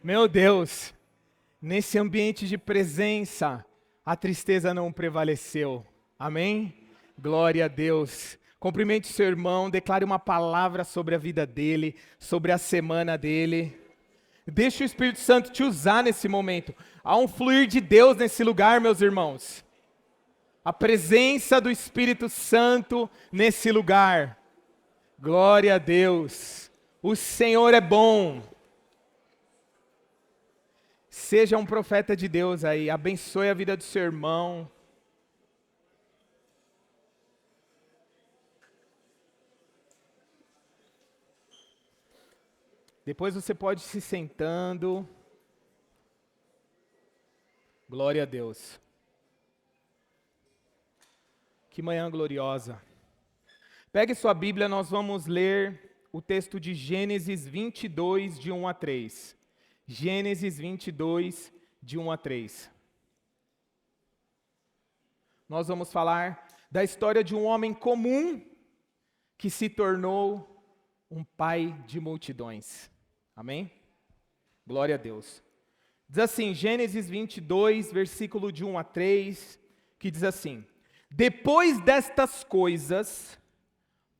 Meu Deus, nesse ambiente de presença, a tristeza não prevaleceu. Amém? Glória a Deus. Cumprimente seu irmão, declare uma palavra sobre a vida dele, sobre a semana dele. Deixe o Espírito Santo te usar nesse momento. Há um fluir de Deus nesse lugar, meus irmãos. A presença do Espírito Santo nesse lugar. Glória a Deus. O Senhor é bom. Seja um profeta de Deus aí, abençoe a vida do seu irmão. Depois você pode ir se sentando. Glória a Deus. Que manhã gloriosa. Pegue sua Bíblia, nós vamos ler o texto de Gênesis 22, de 1 a 3. Gênesis 22, de 1 a 3. Nós vamos falar da história de um homem comum que se tornou um pai de multidões. Amém? Glória a Deus. Diz assim, Gênesis 22, versículo de 1 a 3, que diz assim: Depois destas coisas,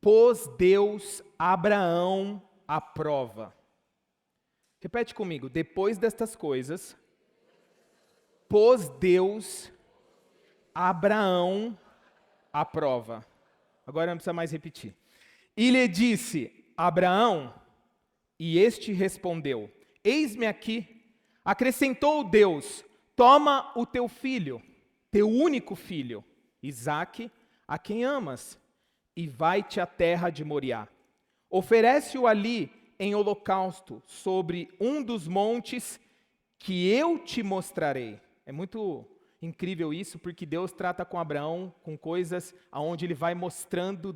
pôs Deus Abraão à prova. Repete comigo, depois destas coisas, pôs Deus Abraão à prova. Agora não precisa mais repetir. E lhe disse, Abraão, e este respondeu, eis-me aqui. Acrescentou Deus, toma o teu filho, teu único filho, Isaque, a quem amas, e vai-te à terra de Moriá. Oferece-o ali em holocausto sobre um dos montes que eu te mostrarei. É muito incrível isso, porque Deus trata com Abraão com coisas aonde ele vai mostrando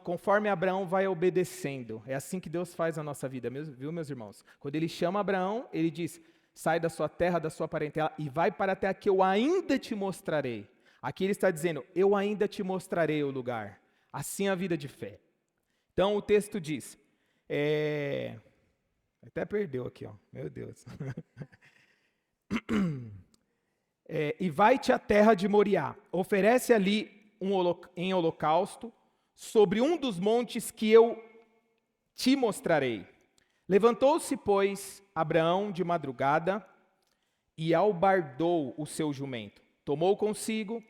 conforme Abraão vai obedecendo. É assim que Deus faz na nossa vida, viu, meus irmãos? Quando ele chama Abraão, ele diz, sai da sua terra, da sua parentela, e vai para a terra que eu ainda te mostrarei. Aqui ele está dizendo, eu ainda te mostrarei o lugar. Assim é a vida de fé. Então o texto diz, até perdeu aqui, ó. Meu Deus. E vai-te à terra de Moriá, oferece ali em holocausto, sobre um dos montes que eu te mostrarei. Levantou-se, pois, Abraão de madrugada e albardou o seu jumento. Tomou consigo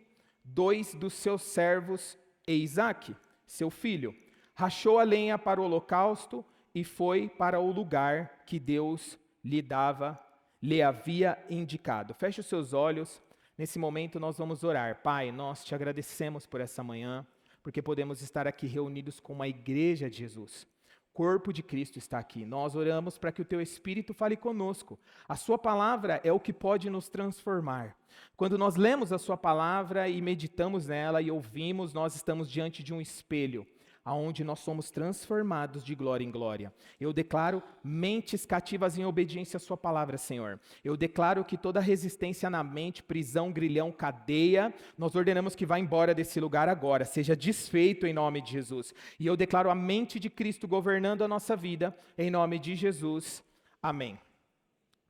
2 dos seus servos e Isaque, seu filho. Rachou a lenha para o holocausto e foi para o lugar que Deus lhe havia indicado. Feche os seus olhos. Nesse momento nós vamos orar. Pai, nós te agradecemos por essa manhã, porque podemos estar aqui reunidos com uma igreja de Jesus. O corpo de Cristo está aqui. Nós oramos para que o teu Espírito fale conosco. A sua palavra é o que pode nos transformar. Quando nós lemos a sua palavra e meditamos nela e ouvimos, nós estamos diante de um espelho, aonde nós somos transformados de glória em glória. Eu declaro mentes cativas em obediência à sua palavra, Senhor. Eu declaro que toda resistência na mente, prisão, grilhão, cadeia, nós ordenamos que vá embora desse lugar agora, seja desfeito em nome de Jesus. E eu declaro a mente de Cristo governando a nossa vida, em nome de Jesus. Amém.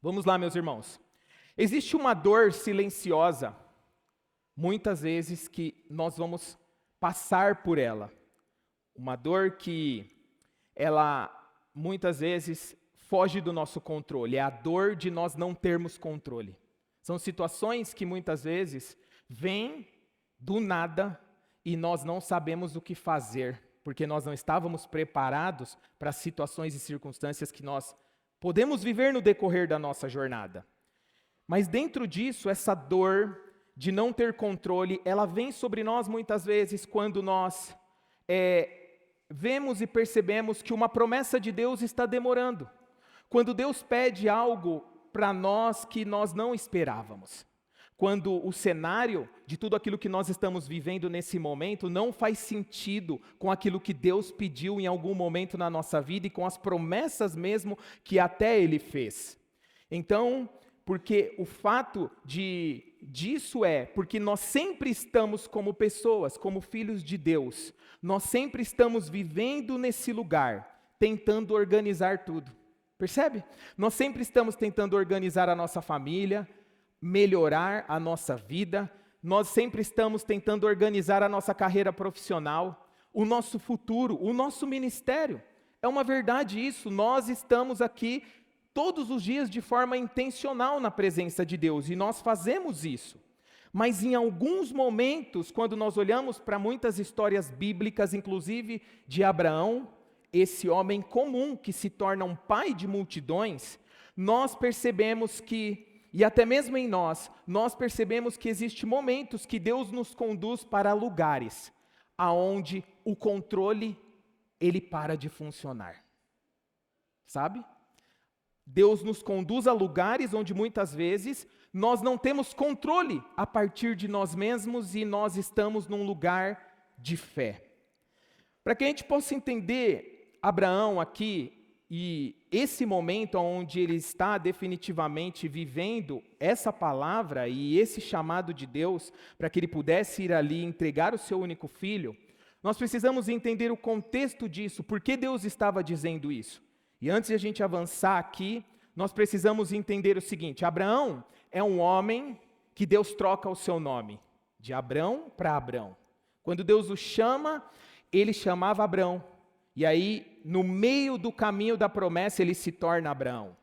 Vamos lá, meus irmãos. Existe uma dor silenciosa, muitas vezes que nós vamos passar por ela. Uma dor que ela muitas vezes foge do nosso controle, é a dor de nós não termos controle. São situações que muitas vezes vêm do nada e nós não sabemos o que fazer, porque nós não estávamos preparados para situações e circunstâncias que nós podemos viver no decorrer da nossa jornada. Mas dentro disso, essa dor de não ter controle, ela vem sobre nós muitas vezes quando nós vemos e percebemos que uma promessa de Deus está demorando. Quando Deus pede algo para nós que nós não esperávamos. Quando o cenário de tudo aquilo que nós estamos vivendo nesse momento não faz sentido com aquilo que Deus pediu em algum momento na nossa vida e com as promessas mesmo que até Ele fez. Então, porque o fato disso porque nós sempre estamos como pessoas, como filhos de Deus, nós sempre estamos vivendo nesse lugar, tentando organizar tudo. Percebe? Nós sempre estamos tentando organizar a nossa família, melhorar a nossa vida, nós sempre estamos tentando organizar a nossa carreira profissional, o nosso futuro, o nosso ministério. É uma verdade isso, nós estamos aqui todos os dias de forma intencional na presença de Deus, e nós fazemos isso. Mas em alguns momentos, quando nós olhamos para muitas histórias bíblicas, inclusive de Abraão, esse homem comum que se torna um pai de multidões, nós percebemos que, e até mesmo em nós percebemos que existem momentos que Deus nos conduz para lugares aonde o controle, ele para de funcionar. Sabe? Deus nos conduz a lugares onde muitas vezes nós não temos controle a partir de nós mesmos e nós estamos num lugar de fé. Para que a gente possa entender Abraão aqui e esse momento onde ele está definitivamente vivendo essa palavra e esse chamado de Deus para que ele pudesse ir ali entregar o seu único filho, nós precisamos entender o contexto disso, por que Deus estava dizendo isso. E antes de a gente avançar aqui, nós precisamos entender o seguinte: Abraão é um homem que Deus troca o seu nome, de Abrão para Abrão. Quando Deus o chama, ele chamava Abrão. E aí, no meio do caminho da promessa, ele se torna Abraão.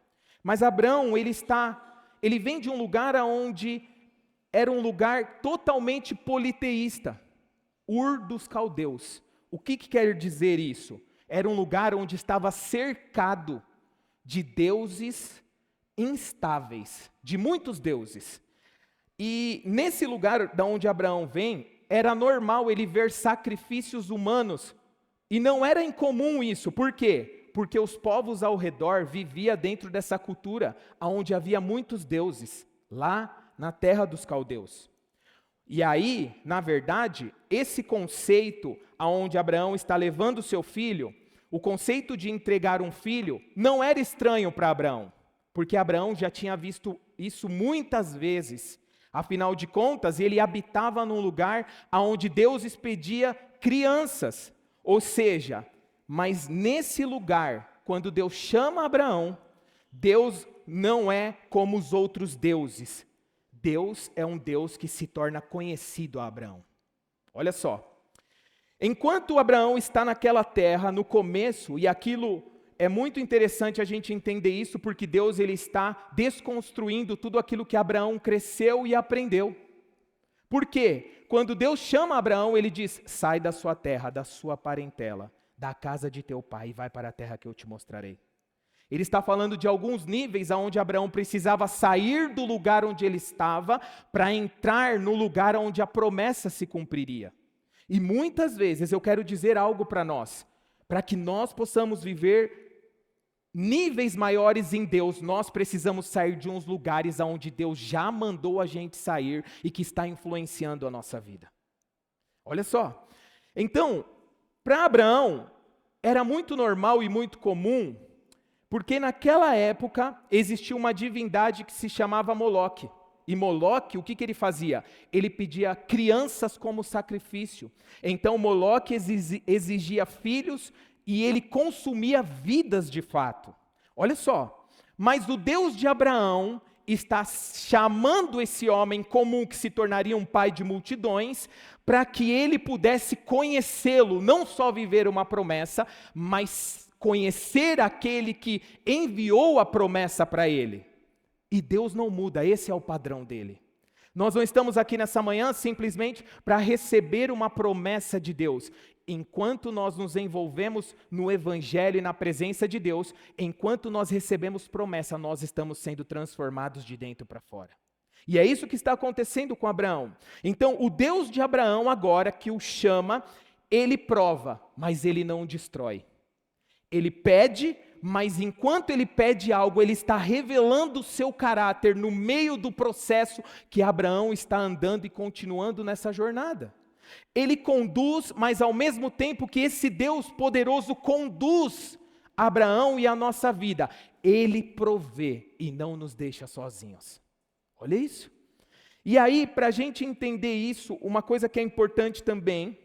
Mas Abrão, ele vem de um lugar onde era um lugar totalmente politeísta, Ur dos Caldeus. O que quer dizer isso? Era um lugar onde estava cercado de deuses instáveis, de muitos deuses. E nesse lugar da onde Abraão vem, era normal ele ver sacrifícios humanos, e não era incomum isso. Por quê? Porque os povos ao redor viviam dentro dessa cultura, onde havia muitos deuses, lá na terra dos caldeus. E aí, na verdade, esse conceito aonde Abraão está levando seu filho, o conceito de entregar um filho, não era estranho para Abraão, porque Abraão já tinha visto isso muitas vezes. Afinal de contas, ele habitava num lugar onde Deus expedia crianças. Ou seja, mas nesse lugar, quando Deus chama Abraão, Deus não é como os outros deuses. Deus é um Deus que se torna conhecido a Abraão. Olha só. Enquanto Abraão está naquela terra, no começo, e aquilo é muito interessante a gente entender isso, porque Deus ele está desconstruindo tudo aquilo que Abraão cresceu e aprendeu. Por quê? Quando Deus chama Abraão, ele diz: sai da sua terra, da sua parentela, da casa de teu pai e vai para a terra que eu te mostrarei. Ele está falando de alguns níveis onde Abraão precisava sair do lugar onde ele estava para entrar no lugar onde a promessa se cumpriria. E muitas vezes eu quero dizer algo para nós, para que nós possamos viver níveis maiores em Deus, nós precisamos sair de uns lugares onde Deus já mandou a gente sair e que está influenciando a nossa vida. Olha só, então, para Abraão, era muito normal e muito comum, porque naquela época existia uma divindade que se chamava Moloque. E Moloque, o que ele fazia? Ele pedia crianças como sacrifício. Então Moloque exigia filhos e ele consumia vidas de fato. Olha só, mas o Deus de Abraão está chamando esse homem comum que se tornaria um pai de multidões, para que ele pudesse conhecê-lo, não só viver uma promessa, mas conhecer aquele que enviou a promessa para ele. E Deus não muda, esse é o padrão dele. Nós não estamos aqui nessa manhã simplesmente para receber uma promessa de Deus. Enquanto nós nos envolvemos no Evangelho e na presença de Deus, enquanto nós recebemos promessa, nós estamos sendo transformados de dentro para fora. E é isso que está acontecendo com Abraão. Então, o Deus de Abraão agora, que o chama, ele prova, mas ele não destrói. Ele pede, mas enquanto ele pede algo, ele está revelando o seu caráter no meio do processo que Abraão está andando e continuando nessa jornada. Ele conduz, mas ao mesmo tempo que esse Deus poderoso conduz Abraão e a nossa vida, ele provê e não nos deixa sozinhos. Olha isso. E aí, para a gente entender isso, uma coisa que é importante também,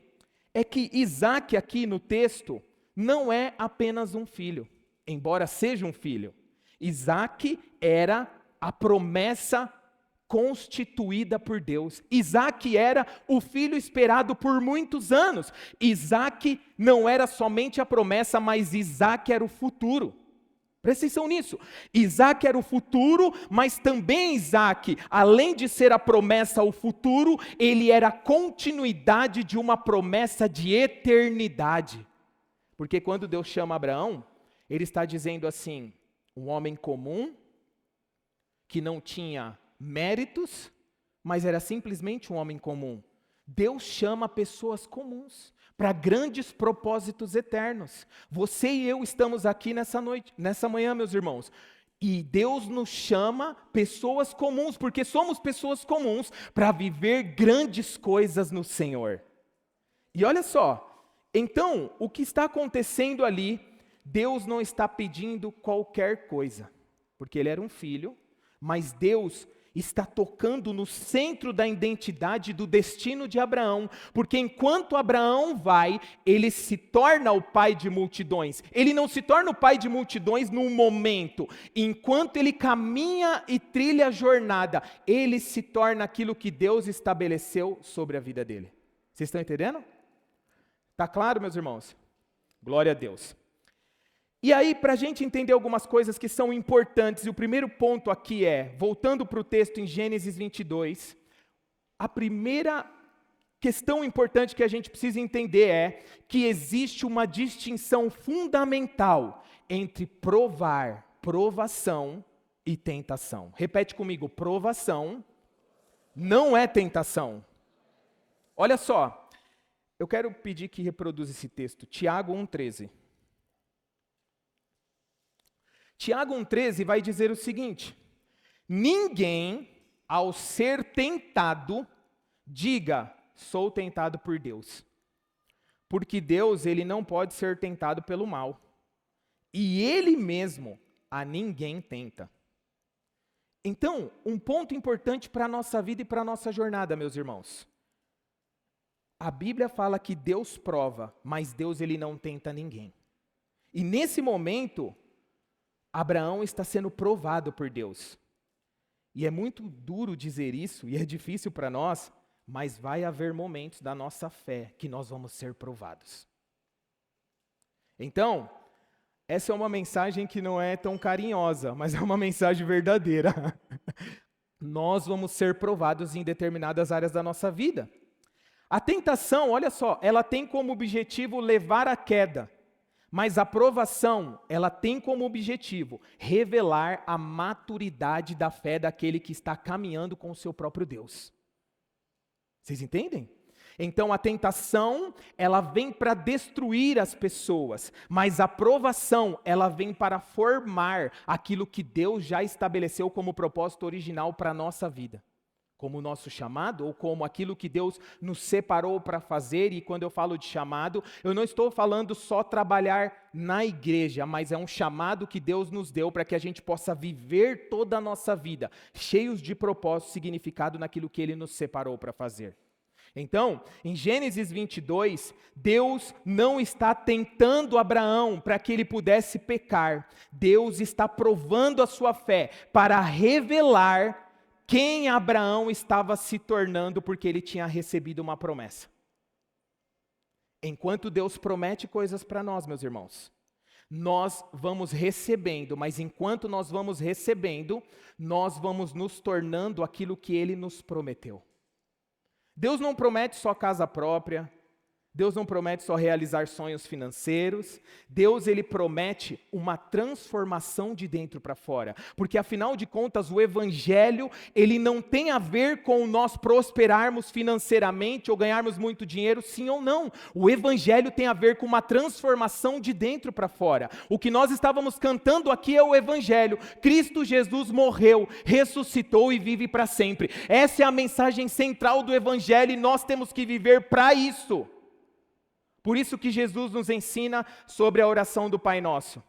é que Isaac aqui no texto, não é apenas um filho, embora seja um filho. Isaac era a promessa constituída por Deus. Isaac era o filho esperado por muitos anos. Isaac não era somente a promessa, mas Isaac era o futuro. Presta atenção nisso. Isaac era o futuro, mas também Isaac, além de ser a promessa ao futuro, ele era a continuidade de uma promessa de eternidade. Porque quando Deus chama Abraão, ele está dizendo assim: um homem comum, que não tinha méritos, mas era simplesmente um homem comum. Deus chama pessoas comuns para grandes propósitos eternos. Você e eu estamos aqui nessa manhã, meus irmãos, e Deus nos chama pessoas comuns, porque somos pessoas comuns para viver grandes coisas no Senhor. E olha só, então, o que está acontecendo ali, Deus não está pedindo qualquer coisa, porque ele era um filho, mas Deus está tocando no centro da identidade do destino de Abraão, porque enquanto Abraão vai, ele se torna o pai de multidões. Ele não se torna o pai de multidões num momento. Enquanto ele caminha e trilha a jornada, ele se torna aquilo que Deus estabeleceu sobre a vida dele. Vocês estão entendendo? Está claro, meus irmãos? Glória a Deus. E aí, para a gente entender algumas coisas que são importantes, e o primeiro ponto aqui é, voltando para o texto em Gênesis 22, a primeira questão importante que a gente precisa entender é que existe uma distinção fundamental entre provação e tentação. Repete comigo: provação não é tentação. Olha só, eu quero pedir que reproduza esse texto, Tiago 1,13. Tiago 1,13 vai dizer o seguinte: ninguém, ao ser tentado, diga, sou tentado por Deus. Porque Deus, ele não pode ser tentado pelo mal. E ele mesmo a ninguém tenta. Então, um ponto importante para a nossa vida e para a nossa jornada, meus irmãos. A Bíblia fala que Deus prova, mas Deus, ele não tenta ninguém. E nesse momento, Abraão está sendo provado por Deus. E é muito duro dizer isso, e é difícil para nós, mas vai haver momentos da nossa fé que nós vamos ser provados. Então, essa é uma mensagem que não é tão carinhosa, mas é uma mensagem verdadeira. Nós vamos ser provados em determinadas áreas da nossa vida. A tentação, olha só, ela tem como objetivo levar à queda. Mas a provação, ela tem como objetivo revelar a maturidade da fé daquele que está caminhando com o seu próprio Deus. Vocês entendem? Então a tentação, ela vem para destruir as pessoas, mas a provação, ela vem para formar aquilo que Deus já estabeleceu como propósito original para a nossa vida. Como o nosso chamado, ou como aquilo que Deus nos separou para fazer. E quando eu falo de chamado, eu não estou falando só trabalhar na igreja, mas é um chamado que Deus nos deu para que a gente possa viver toda a nossa vida, cheios de propósito, significado naquilo que Ele nos separou para fazer. Então, em Gênesis 22, Deus não está tentando Abraão para que ele pudesse pecar. Deus está provando a sua fé para revelar quem Abraão estava se tornando, porque ele tinha recebido uma promessa. Enquanto Deus promete coisas para nós, meus irmãos, nós vamos recebendo, mas enquanto nós vamos recebendo, nós vamos nos tornando aquilo que Ele nos prometeu. Deus não promete só casa própria, Deus não promete só realizar sonhos financeiros, Deus, ele promete uma transformação de dentro para fora, porque afinal de contas o evangelho, ele não tem a ver com nós prosperarmos financeiramente ou ganharmos muito dinheiro, sim ou não. O evangelho tem a ver com uma transformação de dentro para fora. O que nós estávamos cantando aqui é o evangelho. Cristo Jesus morreu, ressuscitou e vive para sempre. Essa é a mensagem central do evangelho e nós temos que viver para isso. Por isso que Jesus nos ensina sobre a oração do Pai Nosso.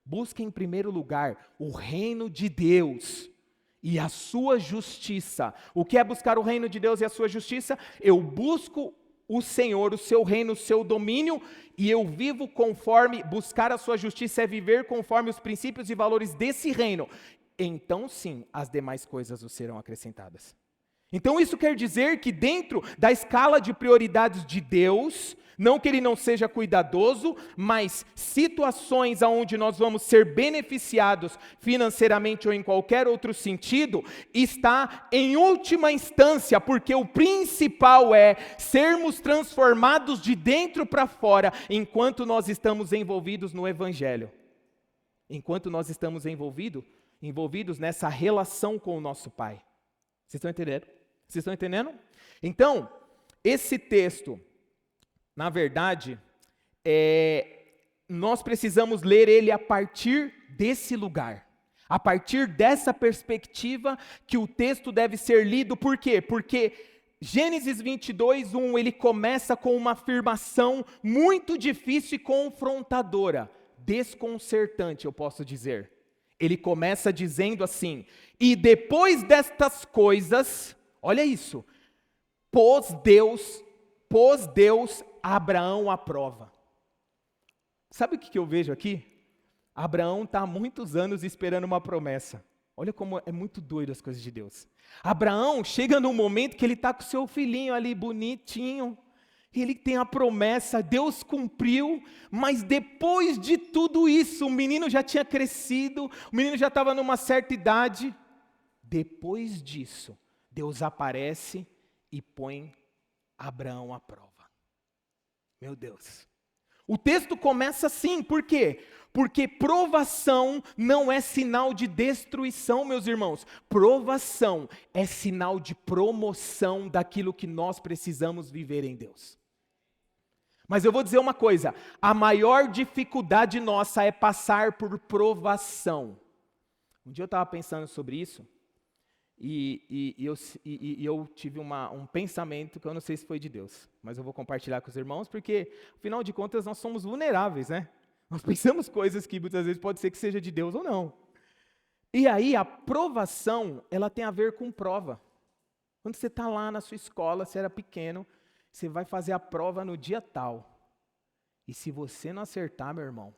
Busque em primeiro lugar o reino de Deus e a sua justiça. O que é buscar o reino de Deus e a sua justiça? Eu busco o Senhor, o seu reino, o seu domínio, e eu vivo conforme, buscar a sua justiça é viver conforme os princípios e valores desse reino, então sim, as demais coisas os serão acrescentadas. Então isso quer dizer que dentro da escala de prioridades de Deus, não que Ele não seja cuidadoso, mas situações onde nós vamos ser beneficiados financeiramente ou em qualquer outro sentido, está em última instância, porque o principal é sermos transformados de dentro para fora, enquanto nós estamos envolvidos no Evangelho. Enquanto nós estamos envolvidos nessa relação com o nosso Pai. Vocês estão entendendo? Vocês estão entendendo? Então, esse texto, na verdade, nós precisamos ler ele a partir desse lugar. A partir dessa perspectiva que o texto deve ser lido. Por quê? Porque Gênesis 22, 1, ele começa com uma afirmação muito difícil e confrontadora. Desconcertante, eu posso dizer. Ele começa dizendo assim: e depois destas coisas, olha isso, pôs Deus Abraão à prova. Sabe o que eu vejo aqui? Abraão está há muitos anos esperando uma promessa. Olha como é muito doido as coisas de Deus. Abraão chega num momento que ele está com seu filhinho ali bonitinho, ele tem a promessa, Deus cumpriu, mas depois de tudo isso, o menino já tinha crescido, o menino já estava numa certa idade. Depois disso, Deus aparece e põe Abraão à prova. Meu Deus. O texto começa assim, por quê? Porque provação não é sinal de destruição, meus irmãos. Provação é sinal de promoção daquilo que nós precisamos viver em Deus. Mas eu vou dizer uma coisa, a maior dificuldade nossa é passar por provação. Um dia eu estava pensando sobre isso, e eu tive um pensamento que eu não sei se foi de Deus, mas eu vou compartilhar com os irmãos, porque, afinal de contas, nós somos vulneráveis, né? Nós pensamos coisas que muitas vezes pode ser que seja de Deus ou não. E aí, a provação, ela tem a ver com prova. Quando você está lá na sua escola, você era pequeno, você vai fazer a prova no dia tal. E se você não acertar, meu irmão,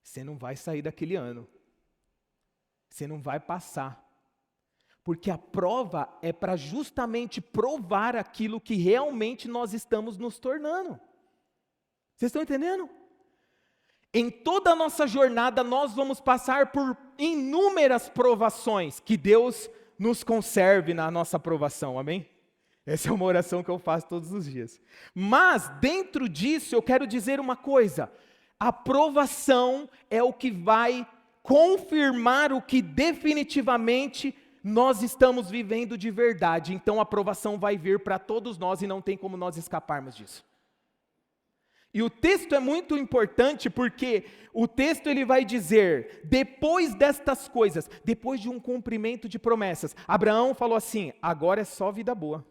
você não vai sair daquele ano. Você não vai passar. Porque a prova é para justamente provar aquilo que realmente nós estamos nos tornando. Vocês estão entendendo? Em toda a nossa jornada, nós vamos passar por inúmeras provações. Que Deus nos conserve na nossa provação, amém? Essa é uma oração que eu faço todos os dias. Mas, dentro disso, eu quero dizer uma coisa. A provação é o que vai confirmar o que definitivamente nós estamos vivendo de verdade. Então, a provação vai vir para todos nós e não tem como nós escaparmos disso. E o texto é muito importante porque o texto ele vai dizer, depois destas coisas, depois de um cumprimento de promessas, Abraão falou assim, agora é só vida boa.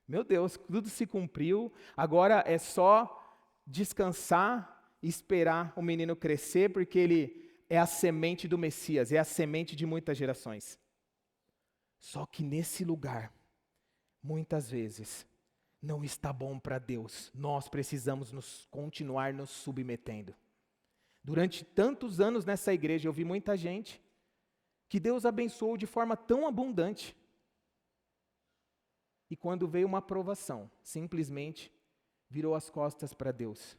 Meu Deus, tudo se cumpriu, agora é só descansar e esperar o menino crescer, porque ele é a semente do Messias, é a semente de muitas gerações. Só que nesse lugar, muitas vezes, não está bom para Deus. Nós precisamos continuar nos submetendo. Durante tantos anos nessa igreja, eu vi muita gente que Deus abençoou de forma tão abundante. E quando veio uma provação, simplesmente virou as costas para Deus,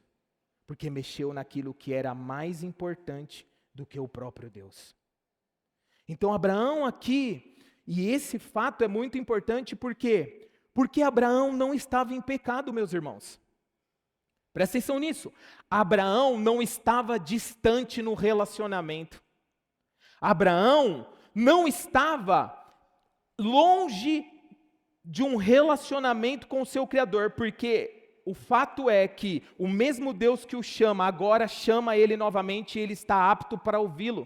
porque mexeu naquilo que era mais importante do que o próprio Deus. Então Abraão aqui, e esse fato é muito importante porque Abraão não estava em pecado, meus irmãos. Presta atenção nisso. Abraão não estava distante no relacionamento. Abraão não estava longe de um relacionamento com o seu Criador, porque o fato é que o mesmo Deus que o chama, agora chama ele novamente e ele está apto para ouvi-lo.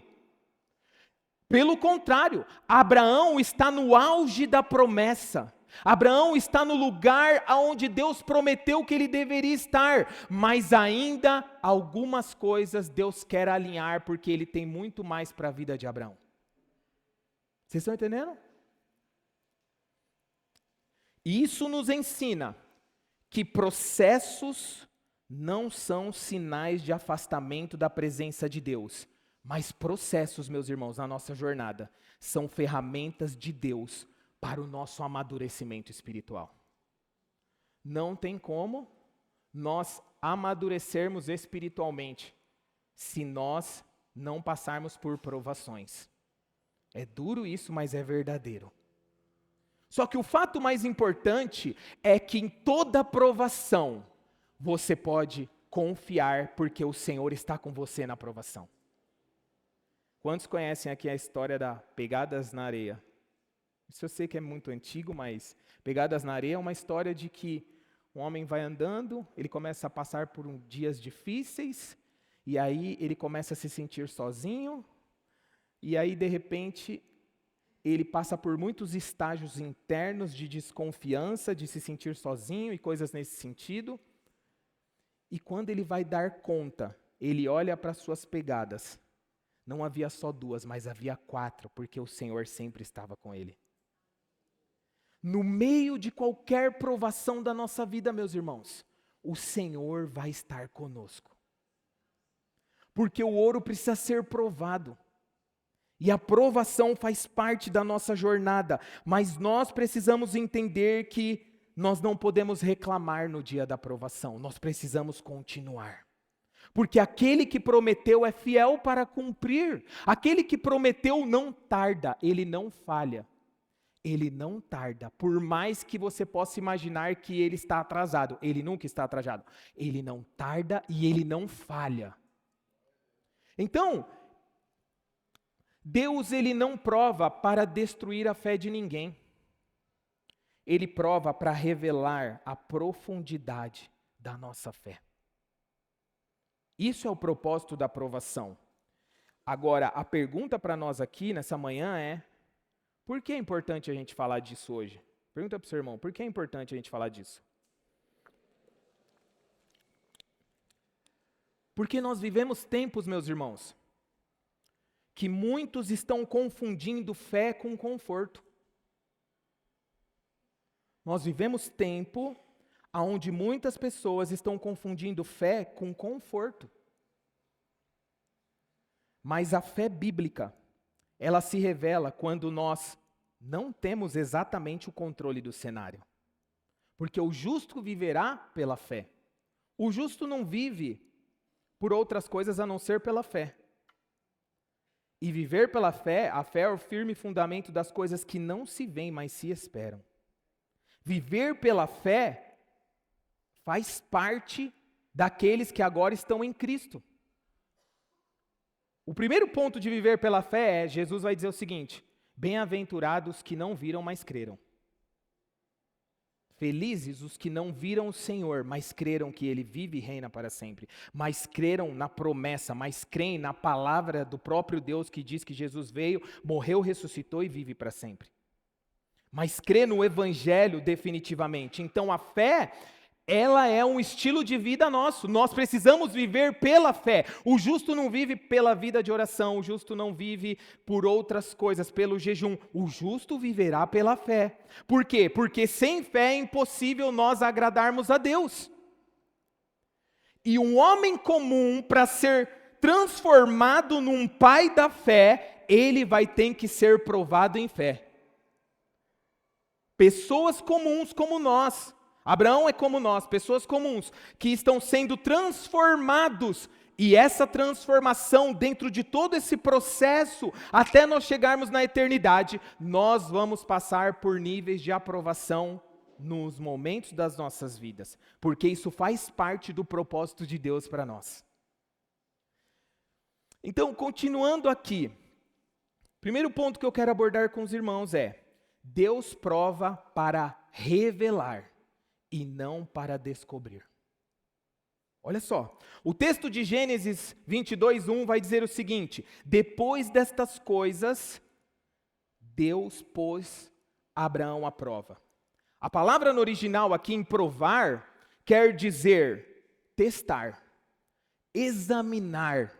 Pelo contrário, Abraão está no auge da promessa. Abraão está no lugar onde Deus prometeu que ele deveria estar, mas ainda algumas coisas Deus quer alinhar, porque ele tem muito mais para a vida de Abraão. Vocês estão entendendo? E isso nos ensina que processos não são sinais de afastamento da presença de Deus, mas processos, meus irmãos, na nossa jornada, são ferramentas de Deus para o nosso amadurecimento espiritual. Não tem como nós amadurecermos espiritualmente se nós não passarmos por provações. É duro isso, mas é verdadeiro. Só que o fato mais importante é que em toda provação você pode confiar, porque o Senhor está com você na provação. Quantos conhecem aqui a história da Pegadas na Areia? Isso eu sei que é muito antigo, mas Pegadas na Areia é uma história de que um homem vai andando, ele começa a passar por dias difíceis, e aí ele começa a se sentir sozinho, e aí de repente ele passa por muitos estágios internos de desconfiança, de se sentir sozinho e coisas nesse sentido. E quando ele vai dar conta, ele olha para suas pegadas. Não havia só 2, mas havia 4, porque o Senhor sempre estava com ele. No meio de qualquer provação da nossa vida, meus irmãos, o Senhor vai estar conosco. Porque o ouro precisa ser provado. E a provação faz parte da nossa jornada, mas nós precisamos entender que nós não podemos reclamar no dia da provação, nós precisamos continuar. Porque aquele que prometeu é fiel para cumprir, aquele que prometeu não tarda, ele não falha. Ele não tarda, por mais que você possa imaginar que ele está atrasado, ele nunca está atrasado. Ele não tarda e ele não falha. Então, Deus ele não prova para destruir a fé de ninguém. Ele prova para revelar a profundidade da nossa fé. Isso é o propósito da provação. Agora, a pergunta para nós aqui nessa manhã é: por que é importante a gente falar disso hoje? Pergunta para o seu irmão, por que é importante a gente falar disso? Porque nós vivemos tempos, meus irmãos, que muitos estão confundindo fé com conforto. Nós vivemos tempo onde muitas pessoas estão confundindo fé com conforto. Mas a fé bíblica, ela se revela quando nós não temos exatamente o controle do cenário. Porque o justo viverá pela fé. O justo não vive por outras coisas a não ser pela fé. E viver pela fé, a fé é o firme fundamento das coisas que não se veem, mas se esperam. Viver pela fé faz parte daqueles que agora estão em Cristo. O primeiro ponto de viver pela fé é, Jesus vai dizer o seguinte: bem-aventurados que não viram, mas creram. Felizes os que não viram o Senhor, mas creram que Ele vive e reina para sempre. Mas creram na promessa, mas creem na palavra do próprio Deus que diz que Jesus veio, morreu, ressuscitou e vive para sempre. Mas crê no Evangelho definitivamente. Então a fé, ela é um estilo de vida nosso. Nós precisamos viver pela fé. O justo não vive pela vida de oração, o justo não vive por outras coisas, pelo jejum. O justo viverá pela fé. Por quê? Porque sem fé é impossível nós agradarmos a Deus. E um homem comum, para ser transformado num pai da fé, ele vai ter que ser provado em fé. Pessoas comuns como nós, Abraão é como nós, pessoas comuns, que estão sendo transformados, e essa transformação dentro de todo esse processo, até nós chegarmos na eternidade, nós vamos passar por níveis de aprovação nos momentos das nossas vidas, porque isso faz parte do propósito de Deus para nós. Então, continuando aqui, primeiro ponto que eu quero abordar com os irmãos é: Deus prova para revelar e não para descobrir. Olha só, o texto de Gênesis 22:1 vai dizer o seguinte: depois destas coisas, Deus pôs Abraão à prova. A palavra no original aqui em provar quer dizer testar, examinar,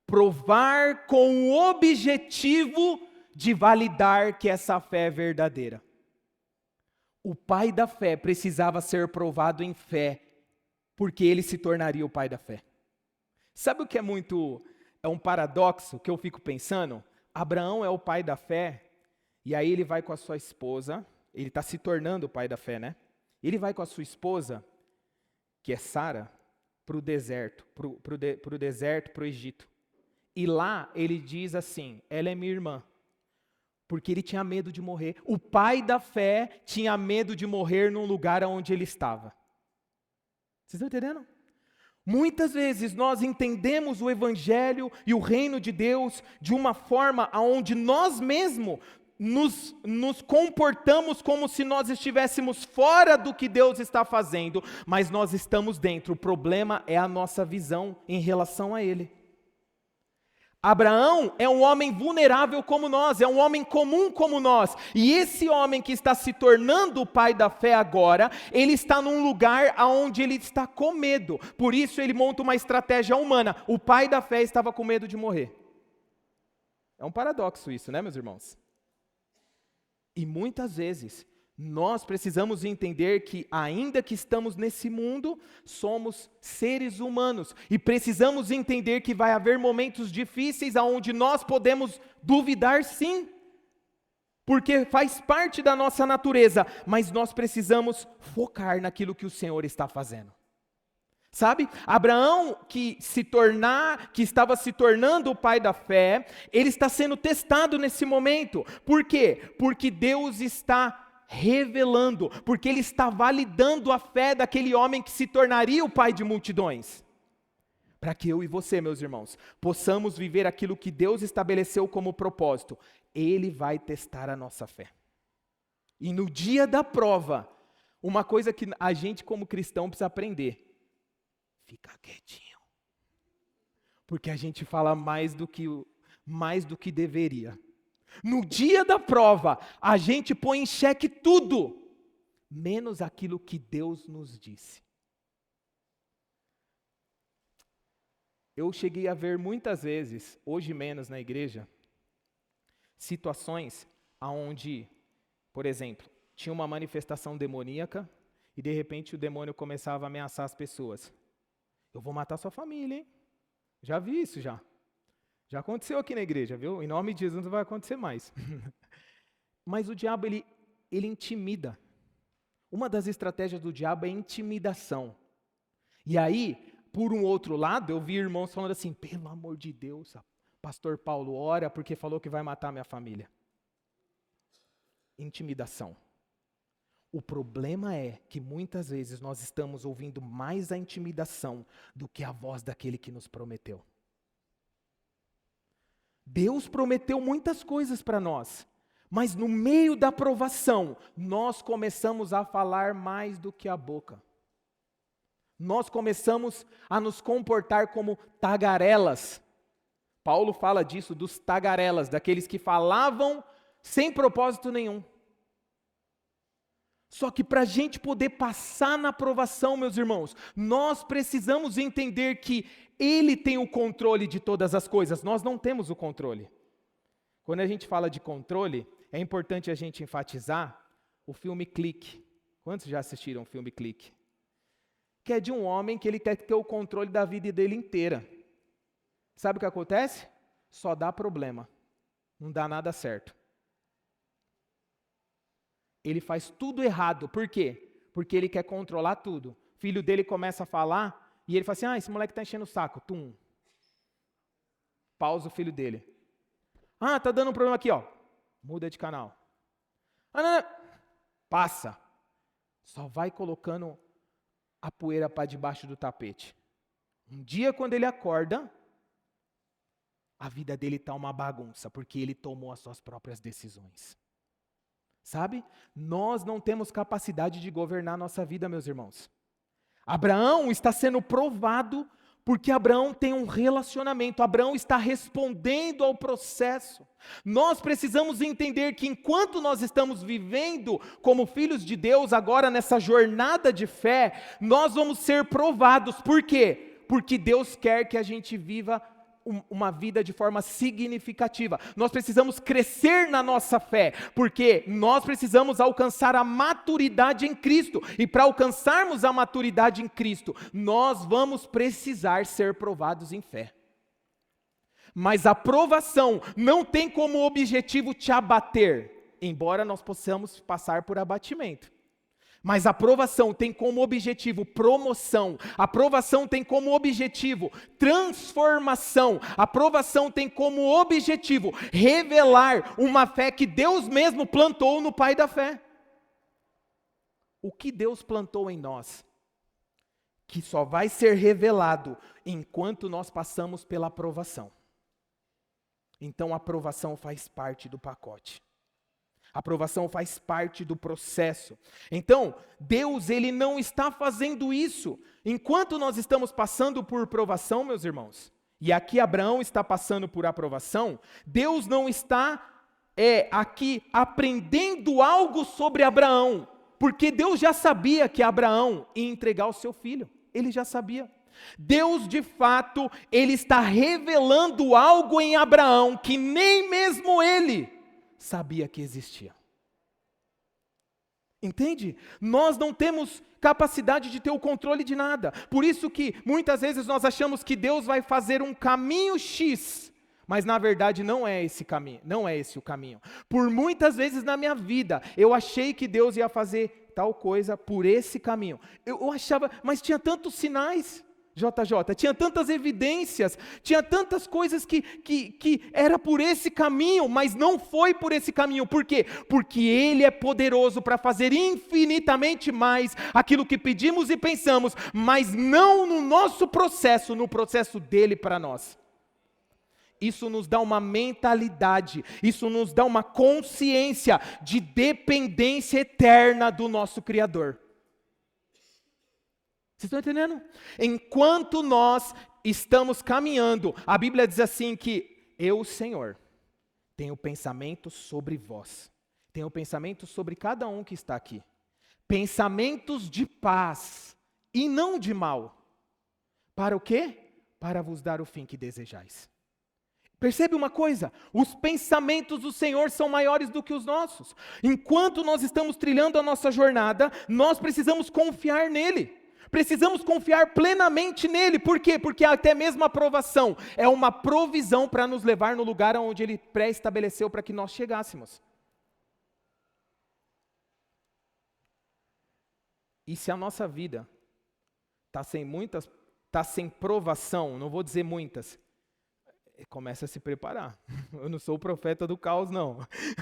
provar com o objetivo de validar que essa fé é verdadeira. O pai da fé precisava ser provado em fé, porque ele se tornaria o pai da fé. Sabe o que é um paradoxo que eu fico pensando? Abraão é o pai da fé, e aí ele vai com a sua esposa, ele está se tornando o pai da fé, né? Ele vai com a sua esposa, que é Sara, para o deserto, para o Egito. E lá ele diz assim, ela é minha irmã, porque ele tinha medo de morrer. O pai da fé tinha medo de morrer num lugar onde ele estava. Vocês estão entendendo? Muitas vezes nós entendemos o Evangelho e o reino de Deus de uma forma onde nós mesmos nos comportamos como se nós estivéssemos fora do que Deus está fazendo, mas nós estamos dentro. O problema é a nossa visão em relação a Ele. Abraão é um homem vulnerável como nós, é um homem comum como nós. E esse homem que está se tornando o pai da fé agora, ele está num lugar onde ele está com medo. Por isso ele monta uma estratégia humana. O pai da fé estava com medo de morrer. É um paradoxo isso, né, meus irmãos? E muitas vezes nós precisamos entender que, ainda que estamos nesse mundo, somos seres humanos. E precisamos entender que vai haver momentos difíceis onde nós podemos duvidar, sim. Porque faz parte da nossa natureza. Mas nós precisamos focar naquilo que o Senhor está fazendo. Sabe? Abraão, que estava se tornando o pai da fé, ele está sendo testado nesse momento. Por quê? Porque Deus está revelando, porque ele está validando a fé daquele homem que se tornaria o pai de multidões. Para que eu e você, meus irmãos, possamos viver aquilo que Deus estabeleceu como propósito, Ele vai testar a nossa fé. E no dia da prova, uma coisa que a gente como cristão precisa aprender: ficar quietinho. Porque a gente fala mais do que deveria. No dia da prova, a gente põe em xeque tudo, menos aquilo que Deus nos disse. Eu cheguei a ver muitas vezes, hoje menos na igreja, situações onde, por exemplo, tinha uma manifestação demoníaca e de repente o demônio começava a ameaçar as pessoas. Eu vou matar sua família, hein? Já vi isso já. Já aconteceu aqui na igreja, viu? Em nome de Jesus não vai acontecer mais. Mas o diabo, ele intimida. Uma das estratégias do diabo é intimidação. E aí, por um outro lado, eu vi irmãos falando assim: pelo amor de Deus, pastor Paulo, ora porque falou que vai matar minha família. Intimidação. O problema é que muitas vezes nós estamos ouvindo mais a intimidação do que a voz daquele que nos prometeu. Deus prometeu muitas coisas para nós, mas no meio da provação, nós começamos a falar mais do que a boca. Nós começamos a nos comportar como tagarelas. Paulo fala disso, dos tagarelas, daqueles que falavam sem propósito nenhum. Só que para a gente poder passar na provação, meus irmãos, nós precisamos entender que Ele tem o controle de todas as coisas, nós não temos o controle. Quando a gente fala de controle, é importante a gente enfatizar o filme Clique. Quantos já assistiram o filme Clique? Que é de um homem que ele quer ter o controle da vida dele inteira. Sabe o que acontece? Só dá problema, não dá nada certo. Ele faz tudo errado. Por quê? Porque ele quer controlar tudo. O filho dele começa a falar e ele fala assim: esse moleque está enchendo o saco. Tum. Pausa o filho dele. Tá dando um problema aqui, ó. Muda de canal. Não. Passa. Só vai colocando a poeira para debaixo do tapete. Um dia, quando ele acorda, a vida dele está uma bagunça, porque ele tomou as suas próprias decisões. Sabe? Nós não temos capacidade de governar nossa vida, meus irmãos. Abraão está sendo provado porque Abraão tem um relacionamento. Abraão está respondendo ao processo. Nós precisamos entender que enquanto nós estamos vivendo como filhos de Deus, agora nessa jornada de fé, nós vamos ser provados. Por quê? Porque Deus quer que a gente viva uma vida de forma significativa. Nós precisamos crescer na nossa fé, porque nós precisamos alcançar a maturidade em Cristo. E para alcançarmos a maturidade em Cristo, nós vamos precisar ser provados em fé. Mas a provação não tem como objetivo te abater, embora nós possamos passar por abatimento. Mas a provação tem como objetivo promoção, a provação tem como objetivo transformação, a provação tem como objetivo revelar uma fé que Deus mesmo plantou no pai da fé. O que Deus plantou em nós, que só vai ser revelado enquanto nós passamos pela provação. Então a provação faz parte do pacote. A aprovação faz parte do processo. Então, Deus, Ele não está fazendo isso enquanto nós estamos passando por provação, meus irmãos. E aqui Abraão está passando por aprovação. Deus não está aqui aprendendo algo sobre Abraão, porque Deus já sabia que Abraão ia entregar o seu filho. Ele já sabia. Deus, de fato, Ele está revelando algo em Abraão que nem mesmo ele sabia que existia. Entende? Nós não temos capacidade de ter o controle de nada. Por isso que muitas vezes nós achamos que Deus vai fazer um caminho X, mas na verdade não é esse caminho, não é esse o caminho. Por muitas vezes na minha vida, eu achei que Deus ia fazer tal coisa por esse caminho. Eu achava, mas tinha tantos sinais. JJ, tinha tantas evidências, tinha tantas coisas que era por esse caminho, mas não foi por esse caminho. Por quê? Porque Ele é poderoso para fazer infinitamente mais aquilo que pedimos e pensamos, mas não no nosso processo, no processo dEle para nós. Isso nos dá uma mentalidade, isso nos dá uma consciência de dependência eterna do nosso Criador. Vocês estão entendendo? Enquanto nós estamos caminhando, a Bíblia diz assim que eu, Senhor, tenho pensamentos sobre vós. Tenho pensamentos sobre cada um que está aqui. Pensamentos de paz e não de mal. Para o quê? Para vos dar o fim que desejais. Percebe uma coisa? Os pensamentos do Senhor são maiores do que os nossos. Enquanto nós estamos trilhando a nossa jornada, nós precisamos confiar nele. Precisamos confiar plenamente nele. Por quê? Porque até mesmo a aprovação é uma provisão para nos levar no lugar onde ele pré-estabeleceu para que nós chegássemos. E se a nossa vida está sem provação, não vou dizer muitas, começa a se preparar. Eu não sou o profeta do caos, não.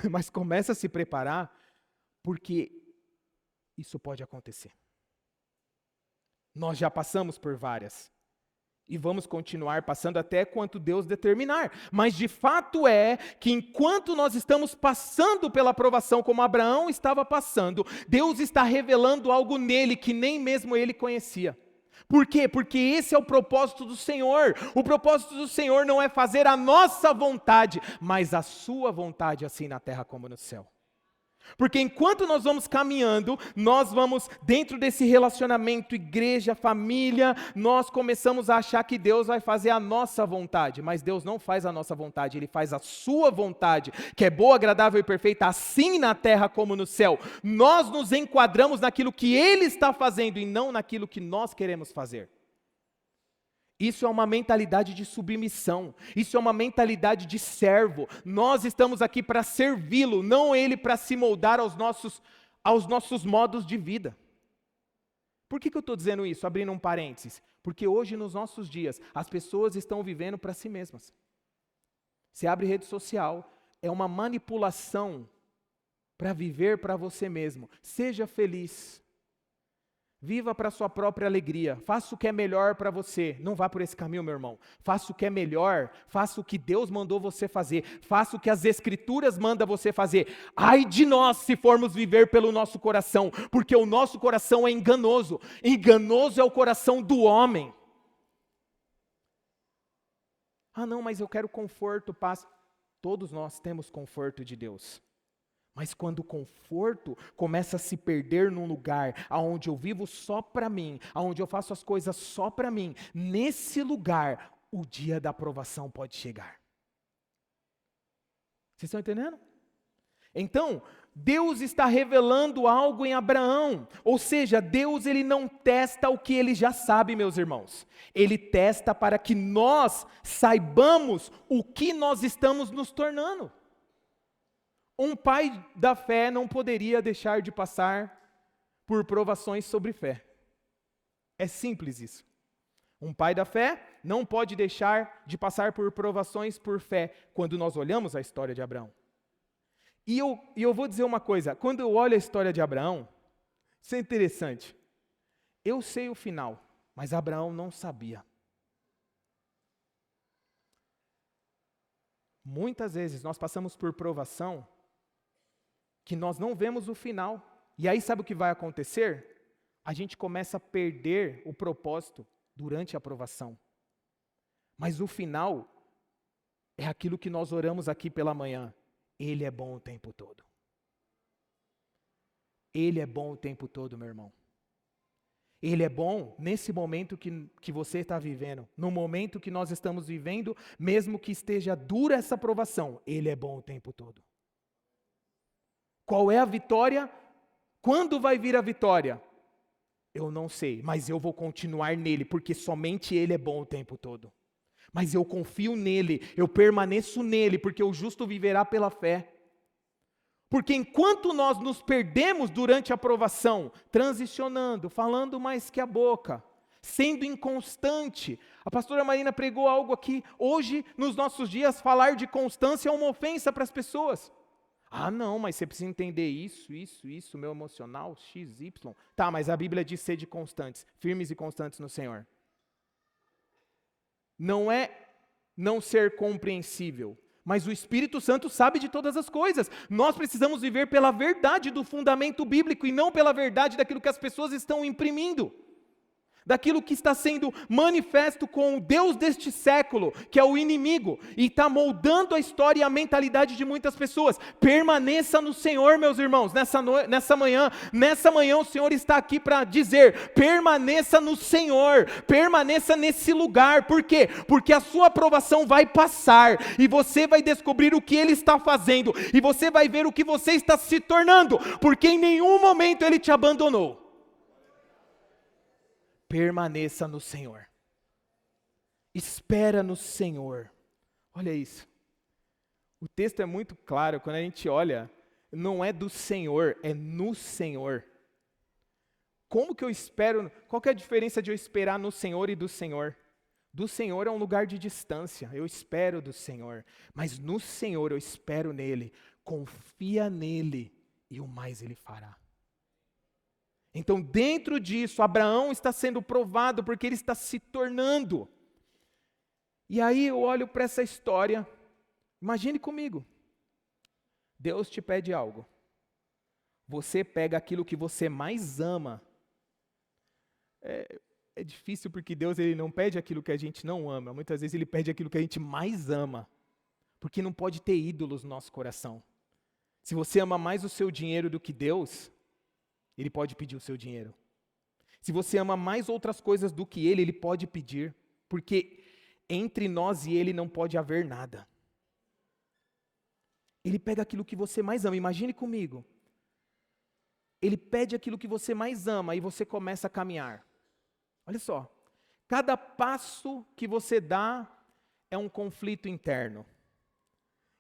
Mas começa a se preparar, porque isso pode acontecer. Nós já passamos por várias. E vamos continuar passando até quanto Deus determinar. Mas de fato é que enquanto nós estamos passando pela provação, como Abraão estava passando, Deus está revelando algo nele que nem mesmo ele conhecia. Por quê? Porque esse é o propósito do Senhor. O propósito do Senhor não é fazer a nossa vontade, mas a sua vontade, assim na terra como no céu. Porque enquanto nós vamos caminhando, nós vamos dentro desse relacionamento, igreja, família, nós começamos a achar que Deus vai fazer a nossa vontade, mas Deus não faz a nossa vontade, Ele faz a sua vontade, que é boa, agradável e perfeita, assim na terra como no céu. Nós nos enquadramos naquilo que Ele está fazendo e não naquilo que nós queremos fazer. Isso é uma mentalidade de submissão, isso é uma mentalidade de servo. Nós estamos aqui para servi-lo, não ele para se moldar aos nossos modos de vida. Por que eu estou dizendo isso? Abrindo um parênteses. Porque hoje, nos nossos dias, as pessoas estão vivendo para si mesmas. Você abre rede social, é uma manipulação para viver para você mesmo. Seja feliz. Viva para a sua própria alegria, faça o que é melhor para você, não vá por esse caminho, meu irmão, faça o que é melhor, faça o que Deus mandou você fazer, faça o que as Escrituras mandam você fazer. Ai de nós se formos viver pelo nosso coração, porque o nosso coração é enganoso, enganoso é o coração do homem. Ah não, mas eu quero conforto, paz. Todos nós temos conforto de Deus. Mas quando o conforto começa a se perder num lugar onde eu vivo só para mim, onde eu faço as coisas só para mim, nesse lugar o dia da aprovação pode chegar. Vocês estão entendendo? Então, Deus está revelando algo em Abraão. Ou seja, Deus ele não testa o que ele já sabe, meus irmãos. Ele testa para que nós saibamos o que nós estamos nos tornando. Um pai da fé não poderia deixar de passar por provações sobre fé. É simples isso. Um pai da fé não pode deixar de passar por provações por fé, quando nós olhamos a história de Abraão. E eu vou dizer uma coisa, quando eu olho a história de Abraão, isso é interessante. Eu sei o final, mas Abraão não sabia. Muitas vezes nós passamos por provação que nós não vemos o final. E aí sabe o que vai acontecer? A gente começa a perder o propósito durante a provação. Mas o final é aquilo que nós oramos aqui pela manhã. Ele é bom o tempo todo. Ele é bom o tempo todo, meu irmão. Ele é bom nesse momento que você está vivendo, no momento que nós estamos vivendo, mesmo que esteja dura essa provação, Ele é bom o tempo todo. Qual é a vitória? Quando vai vir a vitória? Eu não sei, mas eu vou continuar nele, porque somente Ele é bom o tempo todo. Mas eu confio nele, eu permaneço nele, porque o justo viverá pela fé. Porque enquanto nós nos perdemos durante a provação, transicionando, falando mais que a boca, sendo inconstante, a pastora Marina pregou algo aqui, hoje, nos nossos dias, falar de constância é uma ofensa para as pessoas. Ah, não, mas você precisa entender isso, meu emocional, x, y. Tá, mas a Bíblia diz sede constantes, firmes e constantes no Senhor. Não é não ser compreensível, mas o Espírito Santo sabe de todas as coisas. Nós precisamos viver pela verdade do fundamento bíblico e não pela verdade daquilo que as pessoas estão imprimindo. Daquilo que está sendo manifesto com o Deus deste século, que é o inimigo, e está moldando a história e a mentalidade de muitas pessoas. Permaneça no Senhor, meus irmãos, nessa manhã o Senhor está aqui para dizer, permaneça no Senhor, permaneça nesse lugar. Por quê? Porque a sua aprovação vai passar, e você vai descobrir o que Ele está fazendo, e você vai ver o que você está se tornando, porque em nenhum momento Ele te abandonou. Permaneça no Senhor. Espera no Senhor. Olha isso. O texto é muito claro, quando a gente olha, não é do Senhor, é no Senhor. Como que eu espero? Qual que é a diferença de eu esperar no Senhor e do Senhor? Do Senhor é um lugar de distância, eu espero do Senhor. Mas no Senhor eu espero nele, confia nele e o mais Ele fará. Então, dentro disso, Abraão está sendo provado porque ele está se tornando. E aí eu olho para essa história, imagine comigo. Deus te pede algo. Você pega aquilo que você mais ama. É difícil porque Deus ele não pede aquilo que a gente não ama. Muitas vezes Ele pede aquilo que a gente mais ama. Porque não pode ter ídolos no nosso coração. Se você ama mais o seu dinheiro do que Deus, Ele pode pedir o seu dinheiro. Se você ama mais outras coisas do que Ele pode pedir, porque entre nós e Ele não pode haver nada. Ele pega aquilo que você mais ama, imagine comigo. Ele pede aquilo que você mais ama e você começa a caminhar. Olha só, cada passo que você dá é um conflito interno.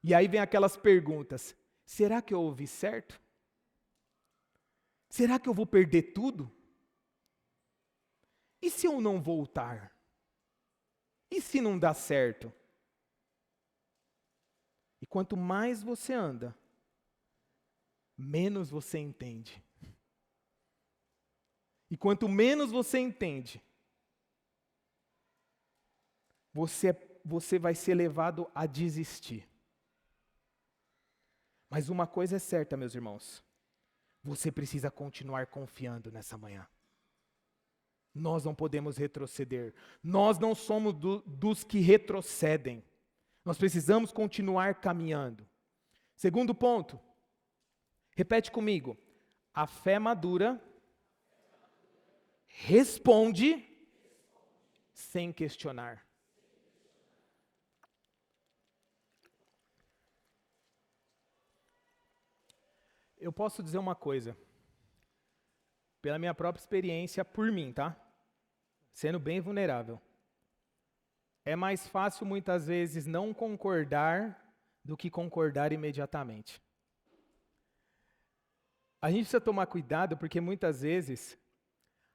E aí vem aquelas perguntas, será que eu ouvi certo? Será que eu vou perder tudo? E se eu não voltar? E se não dá certo? E quanto mais você anda, menos você entende. E quanto menos você entende, você vai ser levado a desistir. Mas uma coisa é certa, meus irmãos. Você precisa continuar confiando nessa manhã. Nós não podemos retroceder. Nós não somos dos que retrocedem. Nós precisamos continuar caminhando. Segundo ponto. Repete comigo. A fé madura responde sem questionar. eu posso dizer uma coisa, pela minha própria experiência, por mim, tá? Sendo bem vulnerável. É mais fácil, muitas vezes, não concordar do que concordar imediatamente. A gente precisa tomar cuidado, porque muitas vezes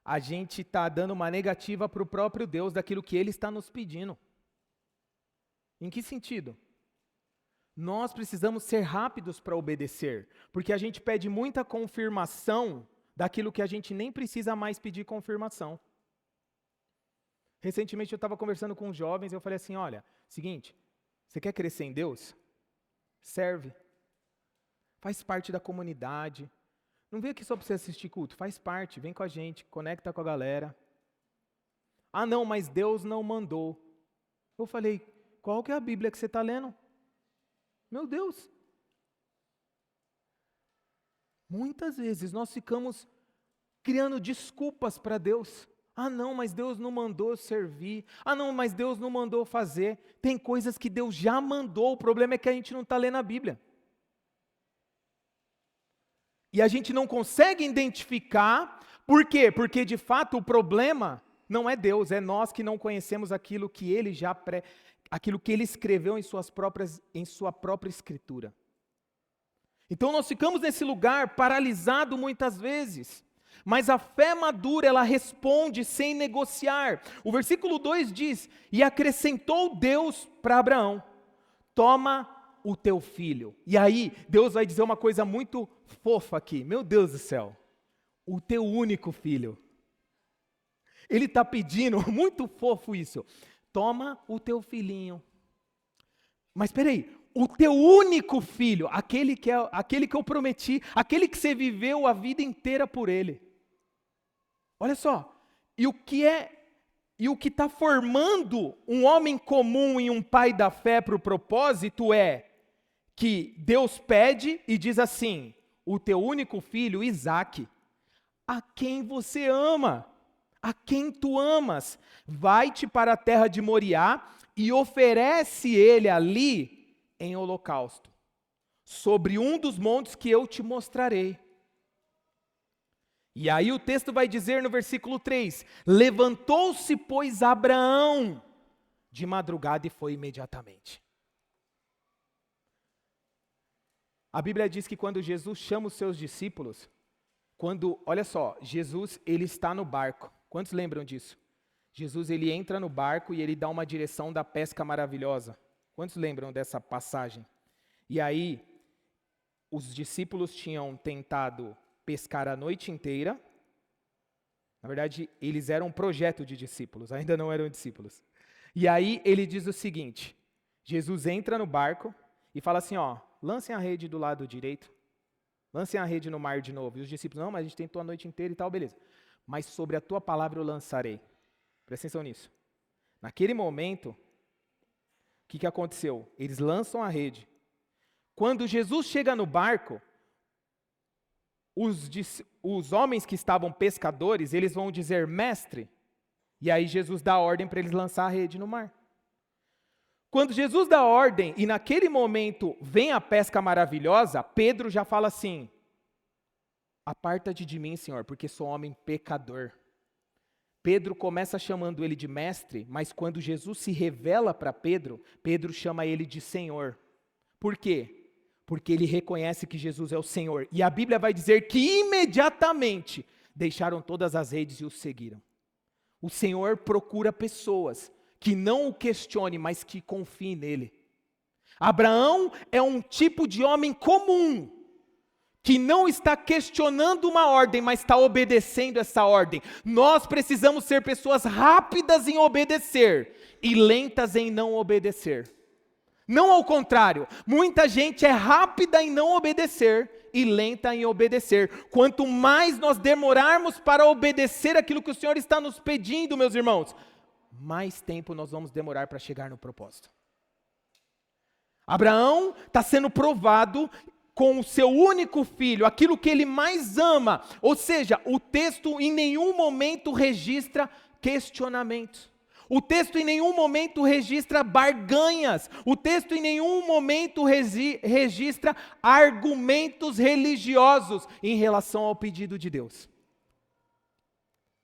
a gente está dando uma negativa para o próprio Deus daquilo que Ele está nos pedindo. Em que sentido? Nós precisamos ser rápidos para obedecer, porque a gente pede muita confirmação daquilo que a gente nem precisa mais pedir confirmação. Recentemente eu estava conversando com os jovens e eu falei assim, olha, seguinte, você quer crescer em Deus? Serve. Faz parte da comunidade. Não vem aqui só para você assistir culto, faz parte, vem com a gente, conecta com a galera. Ah não, mas Deus não mandou. Eu falei, qual que é a Bíblia que você está lendo? Meu Deus! Muitas vezes nós ficamos criando desculpas para Deus. Ah não, mas Deus não mandou servir. Ah não, mas Deus não mandou fazer. Tem coisas que Deus já mandou, o problema é que a gente não está lendo a Bíblia. E a gente não consegue identificar, por quê? Porque de fato o problema não é Deus, é nós que não conhecemos aquilo que Ele aquilo que Ele escreveu em sua própria escritura. Então nós ficamos nesse lugar paralisado muitas vezes, mas a fé madura ela responde sem negociar. O versículo 2 diz, e acrescentou Deus para Abraão, toma o teu filho. E aí Deus vai dizer uma coisa muito fofa aqui, meu Deus do céu, o teu único filho. Ele está pedindo, muito fofo isso, toma o teu filhinho. Mas espera aí, o teu único filho, aquele que eu prometi, aquele que você viveu a vida inteira por ele. Olha só, e o que está formando um homem comum e um pai da fé para o propósito é que Deus pede e diz assim, o teu único filho, Isaque, a quem você ama, a quem tu amas, vai-te para a terra de Moriá e oferece ele ali em holocausto, sobre um dos montes que eu te mostrarei. E aí o texto vai dizer no versículo 3, levantou-se, pois, Abraão de madrugada e foi imediatamente. A Bíblia diz que quando Jesus chama os seus discípulos, olha só, Jesus ele está no barco. Quantos lembram disso? Jesus ele entra no barco e ele dá uma direção da pesca maravilhosa. Quantos lembram dessa passagem? E aí, os discípulos tinham tentado pescar a noite inteira. Na verdade, eles eram um projeto de discípulos, ainda não eram discípulos. E aí, ele diz o seguinte, Jesus entra no barco e fala assim, ó, lancem a rede do lado direito, lancem a rede no mar de novo. E os discípulos, não, mas a gente tentou a noite inteira e tal, beleza. Mas sobre a tua palavra eu lançarei. Presta atenção nisso. Naquele momento, o que aconteceu? Eles lançam a rede. Quando Jesus chega no barco, os homens que estavam pescadores, eles vão dizer, mestre, e aí Jesus dá ordem para eles lançar a rede no mar. Quando Jesus dá ordem, e naquele momento vem a pesca maravilhosa, Pedro já fala assim, aparta-te de mim, Senhor, porque sou homem pecador. Pedro começa chamando ele de mestre, mas quando Jesus se revela para Pedro, Pedro chama ele de Senhor. Por quê? Porque ele reconhece que Jesus é o Senhor. E a Bíblia vai dizer que imediatamente deixaram todas as redes e o seguiram. O Senhor procura pessoas que não o questione, mas que confiem nele. Abraão é um tipo de homem comum, que não está questionando uma ordem, mas está obedecendo essa ordem. Nós precisamos ser pessoas rápidas em obedecer e lentas em não obedecer. Não ao contrário, muita gente é rápida em não obedecer e lenta em obedecer. Quanto mais nós demorarmos para obedecer aquilo que o Senhor está nos pedindo, meus irmãos, mais tempo nós vamos demorar para chegar no propósito. Abraão está sendo provado com o seu único filho, aquilo que ele mais ama. Ou seja, o texto em nenhum momento registra questionamentos. O texto em nenhum momento registra barganhas. O texto em nenhum momento registra argumentos religiosos em relação ao pedido de Deus.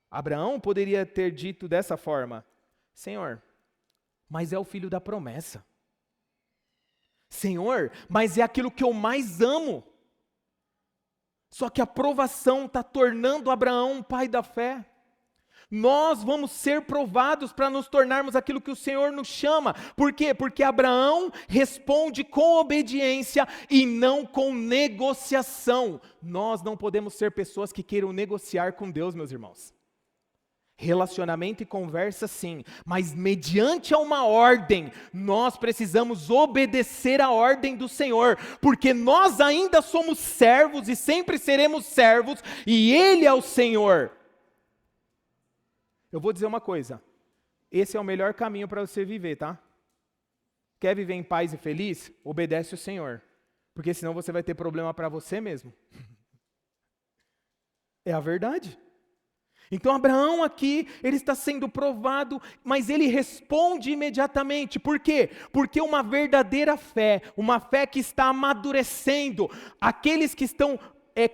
Abraão poderia ter dito dessa forma: Senhor, mas é o filho da promessa. Senhor, mas é aquilo que eu mais amo. Só que a provação está tornando Abraão um pai da fé. Nós vamos ser provados para nos tornarmos aquilo que o Senhor nos chama. Por quê? Porque Abraão responde com obediência e não com negociação. Nós não podemos ser pessoas que queiram negociar com Deus, meus irmãos. Relacionamento e conversa sim, mas mediante a uma ordem, nós precisamos obedecer a ordem do Senhor, porque nós ainda somos servos e sempre seremos servos, e Ele é o Senhor. Eu vou dizer uma coisa, esse é o melhor caminho para você viver, tá? Quer viver em paz e feliz? Obedece o Senhor, porque senão você vai ter problema para você mesmo. É a verdade. Então Abraão aqui, ele está sendo provado, mas ele responde imediatamente. Por quê? Porque uma verdadeira fé, uma fé que está amadurecendo, aqueles que estão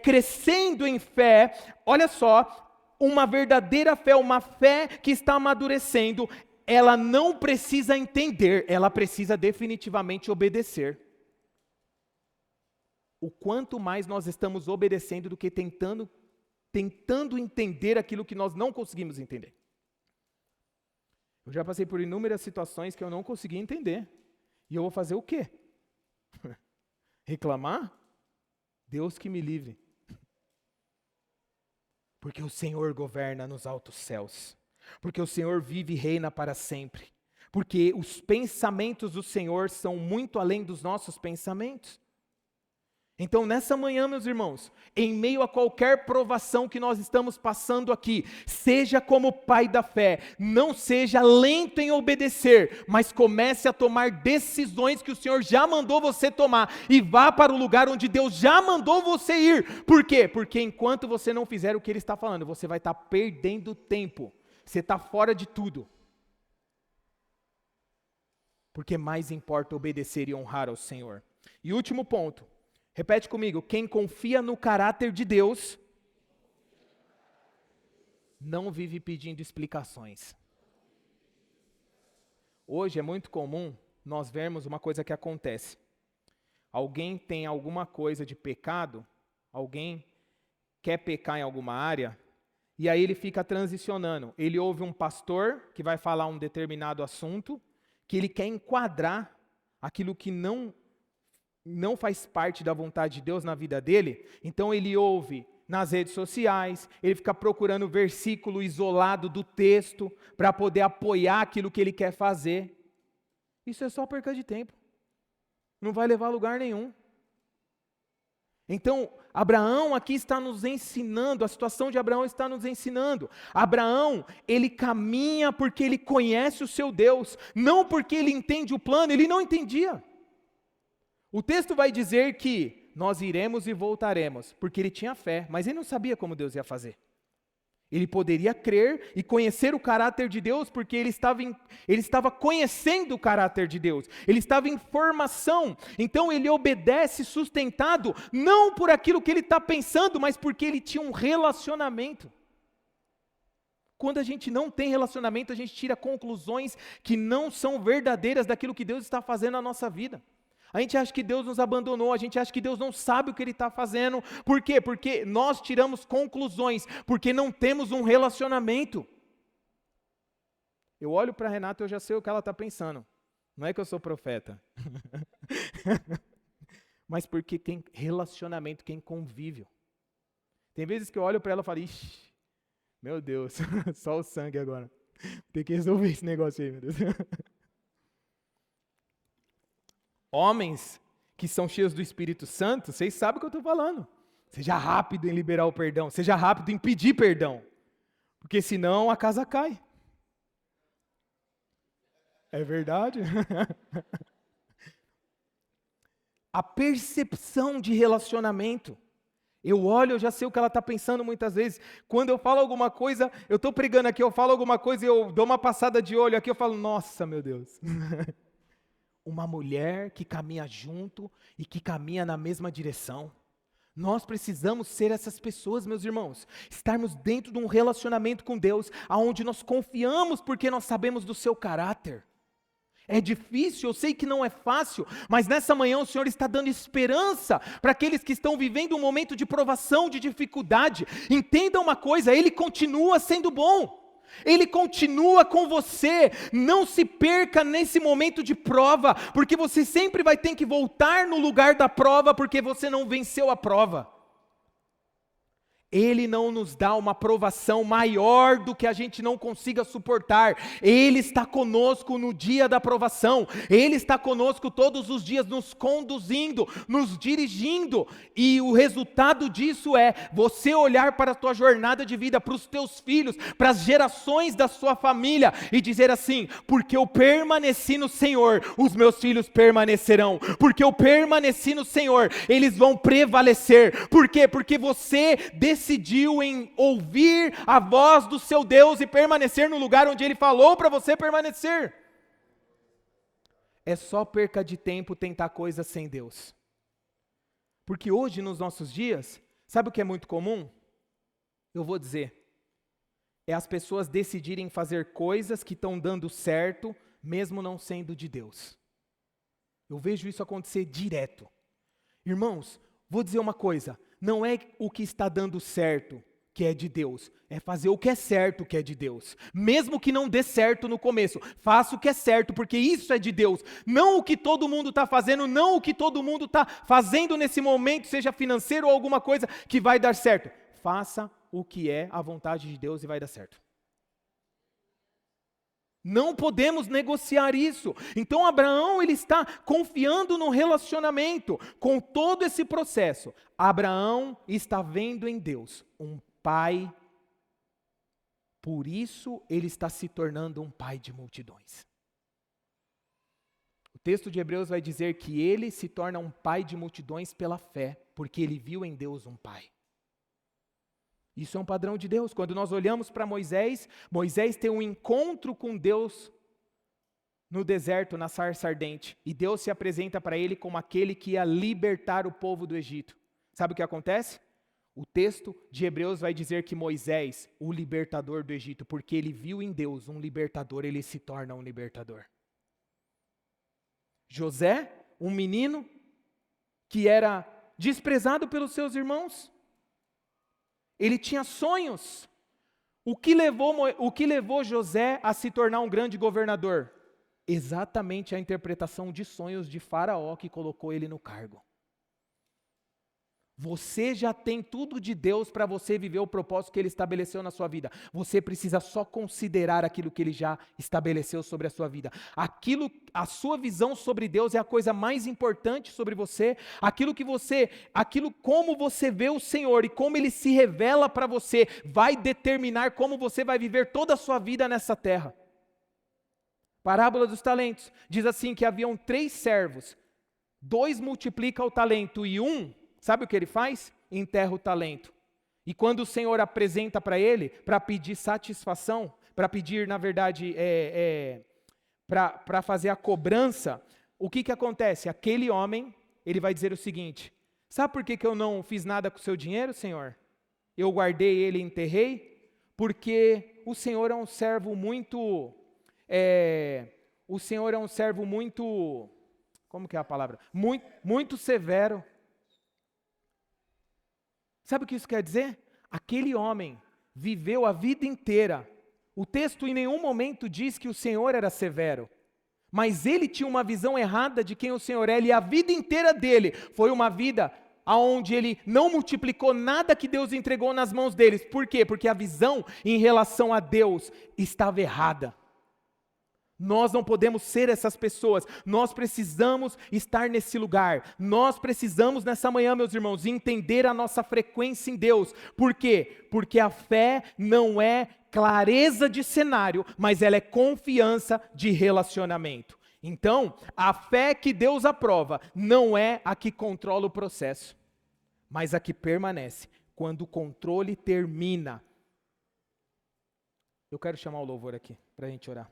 crescendo em fé, olha só, uma verdadeira fé, uma fé que está amadurecendo, ela não precisa entender, ela precisa definitivamente obedecer. O quanto mais nós estamos obedecendo do que tentando entender aquilo que nós não conseguimos entender. Eu já passei por inúmeras situações que eu não consegui entender. E eu vou fazer o quê? Reclamar? Deus que me livre. Porque o Senhor governa nos altos céus. Porque o Senhor vive e reina para sempre. Porque os pensamentos do Senhor são muito além dos nossos pensamentos. Então, nessa manhã, meus irmãos, em meio a qualquer provação que nós estamos passando aqui, seja como pai da fé, não seja lento em obedecer, mas comece a tomar decisões que o Senhor já mandou você tomar e vá para o lugar onde Deus já mandou você ir. Por quê? Porque enquanto você não fizer o que Ele está falando, você vai estar perdendo tempo, você está fora de tudo. Porque mais importa obedecer e honrar ao Senhor. E último ponto. Repete comigo, quem confia no caráter de Deus, não vive pedindo explicações. Hoje é muito comum nós vermos uma coisa que acontece. Alguém tem alguma coisa de pecado, alguém quer pecar em alguma área, e aí ele fica transicionando. Ele ouve um pastor que vai falar um determinado assunto, que ele quer enquadrar aquilo que não faz parte da vontade de Deus na vida dele, então ele ouve nas redes sociais, ele fica procurando versículo isolado do texto para poder apoiar aquilo que ele quer fazer. Isso é só perca de tempo. Não vai levar a lugar nenhum. Então, Abraão aqui está nos ensinando, a situação de Abraão está nos ensinando. Abraão, ele caminha porque ele conhece o seu Deus, não porque ele entende o plano, ele não entendia. O texto vai dizer que nós iremos e voltaremos, porque ele tinha fé, mas ele não sabia como Deus ia fazer. Ele poderia crer e conhecer o caráter de Deus, porque ele estava conhecendo o caráter de Deus, ele estava em formação, então ele obedece sustentado, não por aquilo que ele está pensando, mas porque ele tinha um relacionamento. Quando a gente não tem relacionamento, a gente tira conclusões que não são verdadeiras daquilo que Deus está fazendo na nossa vida. A gente acha que Deus nos abandonou, a gente acha que Deus não sabe o que Ele está fazendo. Por quê? Porque nós tiramos conclusões, porque não temos um relacionamento. Eu olho para a Renata e eu já sei o que ela está pensando. Não é que eu sou profeta. Mas porque tem relacionamento, tem convívio. Tem vezes que eu olho para ela e falo, ixi, meu Deus, só o sangue agora. Tem que resolver esse negócio aí, meu Deus. Homens que são cheios do Espírito Santo, vocês sabem o que eu estou falando. Seja rápido em liberar o perdão, seja rápido em pedir perdão, porque senão a casa cai. É verdade? A percepção de relacionamento. Eu olho, eu já sei o que ela está pensando muitas vezes. Quando eu falo alguma coisa, eu estou pregando aqui, eu falo alguma coisa e eu dou uma passada de olho aqui, eu falo, nossa, meu Deus. Uma mulher que caminha junto e que caminha na mesma direção. Nós precisamos ser essas pessoas, meus irmãos. Estarmos dentro de um relacionamento com Deus, onde nós confiamos porque nós sabemos do seu caráter. É difícil, eu sei que não é fácil, mas nessa manhã o Senhor está dando esperança para aqueles que estão vivendo um momento de provação, de dificuldade. Entenda uma coisa, Ele continua sendo bom, Ele continua com você. Não se perca nesse momento de prova, porque você sempre vai ter que voltar no lugar da prova, porque você não venceu a prova. Ele não nos dá uma provação maior do que a gente não consiga suportar. Ele está conosco no dia da provação. Ele está conosco todos os dias, nos conduzindo, nos dirigindo. E o resultado disso é você olhar para a tua jornada de vida, para os teus filhos, para as gerações da sua família e dizer assim: porque eu permaneci no Senhor, os meus filhos permanecerão. Porque eu permaneci no Senhor, eles vão prevalecer. Por quê? Porque você decidiu em ouvir a voz do seu Deus e permanecer no lugar onde Ele falou para você permanecer. É só perca de tempo tentar coisas sem Deus. Porque hoje, nos nossos dias, sabe o que é muito comum? Eu vou dizer, é as pessoas decidirem fazer coisas que estão dando certo, mesmo não sendo de Deus. Eu vejo isso acontecer direto. Irmãos, vou dizer uma coisa, não é o que está dando certo que é de Deus, é fazer o que é certo que é de Deus. Mesmo que não dê certo no começo, faça o que é certo, porque isso é de Deus. Não o que todo mundo está fazendo, não o que todo mundo está fazendo nesse momento, seja financeiro ou alguma coisa que vai dar certo. Faça o que é a vontade de Deus e vai dar certo. Não podemos negociar isso. Então Abraão, ele está confiando no relacionamento. Com todo esse processo, Abraão está vendo em Deus um pai. Por isso ele está se tornando um pai de multidões. O texto de Hebreus vai dizer que ele se torna um pai de multidões pela fé, porque ele viu em Deus um pai. Isso é um padrão de Deus. Quando nós olhamos para Moisés, Moisés tem um encontro com Deus no deserto, na sarça ardente. E Deus se apresenta para ele como aquele que ia libertar o povo do Egito. Sabe o que acontece? O texto de Hebreus vai dizer que Moisés, o libertador do Egito, porque ele viu em Deus um libertador, ele se torna um libertador. José, um menino que era desprezado pelos seus irmãos, ele tinha sonhos. O que levou José a se tornar um grande governador? Exatamente a interpretação de sonhos de Faraó que colocou ele no cargo. Você já tem tudo de Deus para você viver o propósito que Ele estabeleceu na sua vida. Você precisa só considerar aquilo que Ele já estabeleceu sobre a sua vida. A sua visão sobre Deus é a coisa mais importante sobre você. Como você vê o Senhor e como Ele se revela para você, vai determinar como você vai viver toda a sua vida nessa terra. Parábola dos talentos. Diz assim que haviam 3 servos. 2 multiplicam o talento e 1... sabe o que ele faz? Enterra o talento. E quando o Senhor apresenta para ele, para pedir satisfação, para pedir, na verdade, para fazer a cobrança, o que acontece? Aquele homem, ele vai dizer o seguinte: sabe por que eu não fiz nada com o seu dinheiro, Senhor? Eu guardei ele e enterrei? Porque o Senhor é um servo muito... como que é a palavra? Muito severo. Sabe o que isso quer dizer? Aquele homem viveu a vida inteira. O texto em nenhum momento diz que o Senhor era severo, mas ele tinha uma visão errada de quem o Senhor é, e a vida inteira dele foi uma vida onde ele não multiplicou nada que Deus entregou nas mãos deles. Por quê? Porque a visão em relação a Deus estava errada. Nós não podemos ser essas pessoas, nós precisamos estar nesse lugar, nós precisamos nessa manhã, meus irmãos, entender a nossa frequência em Deus. Por quê? Porque a fé não é clareza de cenário, mas ela é confiança de relacionamento. Então, a fé que Deus aprova não é a que controla o processo. mas a que permanece quando o controle termina. Eu quero chamar o louvor aqui, para a gente orar.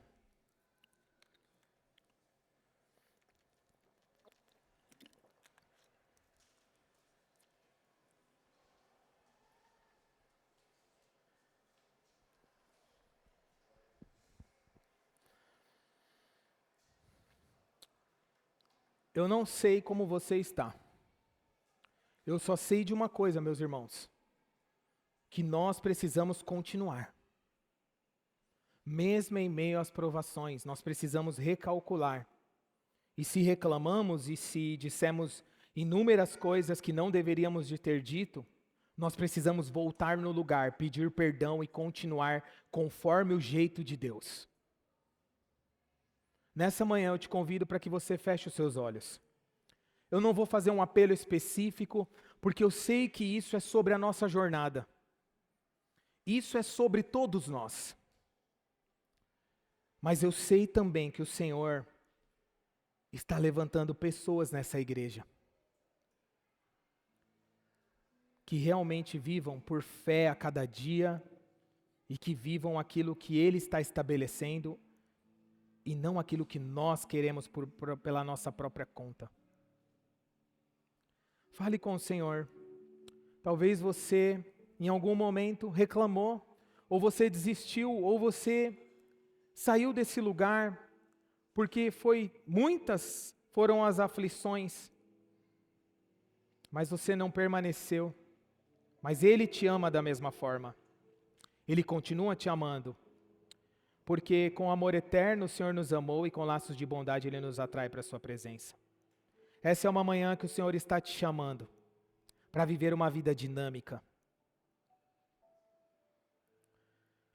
Eu não sei como você está. Eu só sei de uma coisa, meus irmãos, que nós precisamos continuar. Mesmo em meio às provações, nós precisamos recalcular. E se reclamamos e se dissemos inúmeras coisas que não deveríamos de ter dito, nós precisamos voltar no lugar, pedir perdão e continuar conforme o jeito de Deus. Nessa manhã eu te convido para que você feche os seus olhos. Eu não vou fazer um apelo específico, porque eu sei que isso é sobre a nossa jornada. Isso é sobre todos nós. Mas eu sei também que o Senhor está levantando pessoas nessa igreja que realmente vivam por fé a cada dia e que vivam aquilo que Ele está estabelecendo e não aquilo que nós queremos pela nossa própria conta. Fale com o Senhor. Talvez você, em algum momento, reclamou, ou você desistiu, ou você saiu desse lugar, porque muitas foram as aflições, mas você não permaneceu. Mas Ele te ama da mesma forma. Ele continua te amando. Porque com amor eterno o Senhor nos amou e com laços de bondade Ele nos atrai para a sua presença. Essa é uma manhã que o Senhor está te chamando para viver uma vida dinâmica.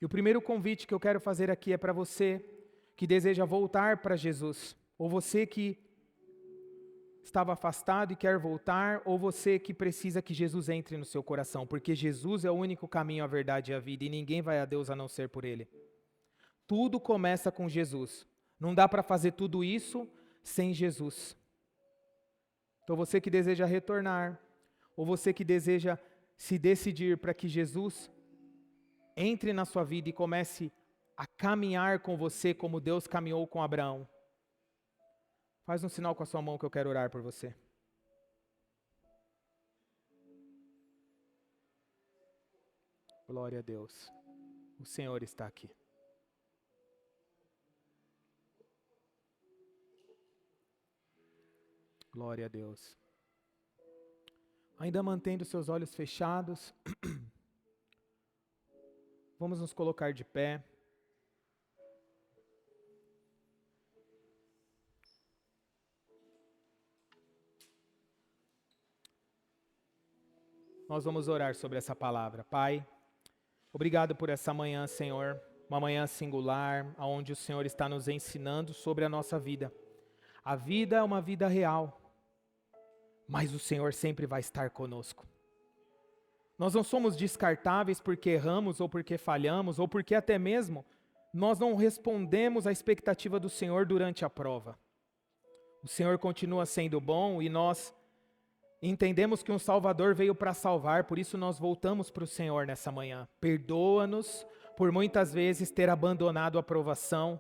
E o primeiro convite que eu quero fazer aqui é para você que deseja voltar para Jesus, ou você que estava afastado e quer voltar, ou você que precisa que Jesus entre no seu coração, porque Jesus é o único caminho, a verdade e a vida, e ninguém vai a Deus a não ser por Ele. Tudo começa com Jesus. Não dá para fazer tudo isso sem Jesus. Então você que deseja retornar, ou você que deseja se decidir para que Jesus entre na sua vida e comece a caminhar com você como Deus caminhou com Abraão, faz um sinal com a sua mão que eu quero orar por você. Glória a Deus. O Senhor está aqui. Glória a Deus. Ainda mantendo seus olhos fechados, vamos nos colocar de pé. Nós vamos orar sobre essa palavra. Pai, obrigado por essa manhã, Senhor, uma manhã singular, onde o Senhor está nos ensinando sobre a nossa vida. A vida é uma vida real, mas o Senhor sempre vai estar conosco. Nós não somos descartáveis porque erramos, ou porque falhamos, ou porque até mesmo nós não respondemos à expectativa do Senhor durante a prova. O Senhor continua sendo bom e nós entendemos que um Salvador veio para salvar, por isso nós voltamos para o Senhor nessa manhã. Perdoa-nos por muitas vezes ter abandonado a provação,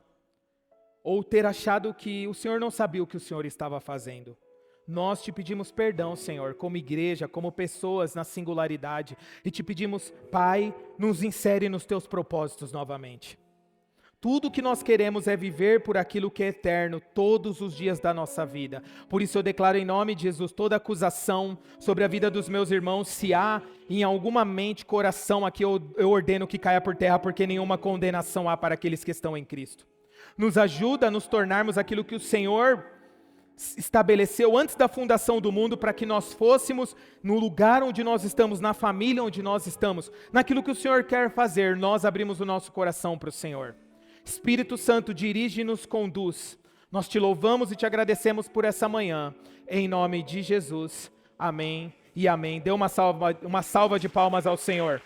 ou ter achado que o Senhor não sabia o que o Senhor estava fazendo. Nós te pedimos perdão, Senhor, como igreja, como pessoas na singularidade, e te pedimos, Pai, nos insere nos teus propósitos novamente. Tudo que nós queremos é viver por aquilo que é eterno todos os dias da nossa vida. Por isso eu declaro em nome de Jesus toda acusação sobre a vida dos meus irmãos. Se há em alguma mente, coração aqui, eu ordeno que caia por terra, porque nenhuma condenação há para aqueles que estão em Cristo. Nos ajuda a nos tornarmos aquilo que o Senhor estabeleceu antes da fundação do mundo, para que nós fôssemos no lugar onde nós estamos, na família onde nós estamos, naquilo que o Senhor quer fazer. Nós abrimos o nosso coração para o Senhor. Espírito Santo, dirige e nos conduz. Nós te louvamos e te agradecemos por essa manhã, em nome de Jesus. Amém e amém. Dê uma salva de palmas ao Senhor.